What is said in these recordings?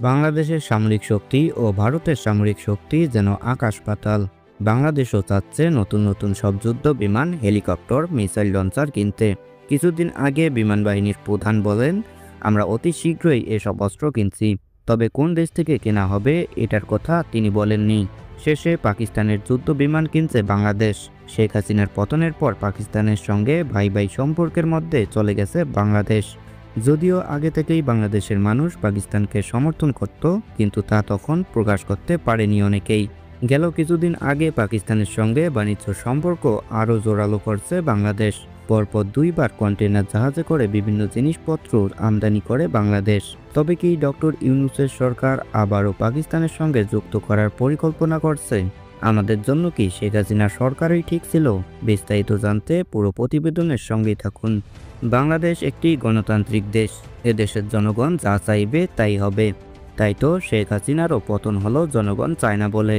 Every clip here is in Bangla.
বাংলাদেশের সামরিক শক্তি ও ভারতের সামরিক শক্তি যেন আকাশ পাতাল। বাংলাদেশও চাচ্ছে নতুন নতুন সব যুদ্ধ বিমান, হেলিকপ্টার, মিসাইল লঞ্চার কিনতে। কিছুদিন আগে বিমান বাহিনীর প্রধান বলেন, আমরা অতি শীঘ্রই এসব অস্ত্র কিনছি। তবে কোন দেশ থেকে কেনা হবে এটার কথা তিনি বলেননি। শেষে পাকিস্তানের যুদ্ধ বিমান কিনছে বাংলাদেশ। শেখ হাসিনার পতনের পর পাকিস্তানের সঙ্গে ভাই ভাই সম্পর্কের মধ্যে চলে গেছে বাংলাদেশ। যদিও আগে থেকেই বাংলাদেশের মানুষ পাকিস্তানকে সমর্থন করত, কিন্তু তা তখন প্রকাশ করতে পারেনি অনেকেই। গেল কিছুদিন আগে পাকিস্তানের সঙ্গে বাণিজ্য সম্পর্ক আরও জোরালো করছে বাংলাদেশ। পরপর দুইবার কন্টেইনার জাহাজে করে বিভিন্ন জিনিসপত্র আমদানি করে বাংলাদেশ। তবে কি ডক্টর ইউনূসের সরকার আবারও পাকিস্তানের সঙ্গে যুক্ত করার পরিকল্পনা করছে? আমাদের জন্য কি শেখ হাসিনা সরকারই ঠিক ছিল? বিস্তারিত জানতে পুরো প্রতিবেদনের সঙ্গেই থাকুন। বাংলাদেশ একটি গণতান্ত্রিক দেশ। এদেশের জনগণ যা চাইবে তাই হবে। তাই তো শেখ হাসিনারও পতন হলো জনগণ চায় না বলে।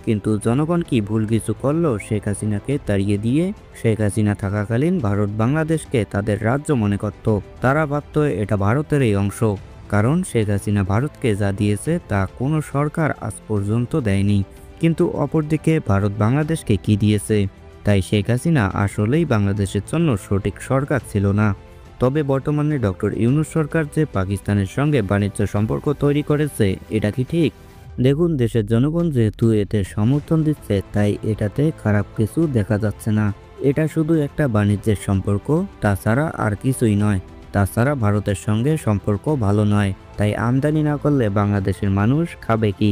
কিন্তু জনগণ কি ভুল কিছু করলো শেখ হাসিনাকে তাড়িয়ে দিয়ে? শেখ হাসিনা থাকাকালীন ভারত বাংলাদেশকে তাদের রাজ্য মনে করত। তারা ভাবত এটা ভারতেরই অংশ, কারণ শেখ হাসিনা ভারতকে যা দিয়েছে তা কোনো সরকার আজ পর্যন্ত দেয়নি। কিন্তু অপরদিকে ভারত বাংলাদেশকে কি দিয়েছে? তাই শেখ হাসিনা আসলেই বাংলাদেশের জন্য সঠিক সরকার ছিল না। তবে বর্তমানে ডক্টর ইউনূস সরকার যে পাকিস্তানের সঙ্গে বাণিজ্য সম্পর্ক তৈরি করেছে, এটা কি ঠিক? দেখুন, দেশের জনগণ যেহেতু এতে সমর্থন দিচ্ছে, তাই এটাতে খারাপ কিছু দেখা যাচ্ছে না। এটা শুধু একটা বাণিজ্যের সম্পর্ক, তাছাড়া আর কিছুই নয়। তাছাড়া ভারতের সঙ্গে সম্পর্ক ভালো নয়, তাই আমদানি না করলে বাংলাদেশের মানুষ খাবে কি?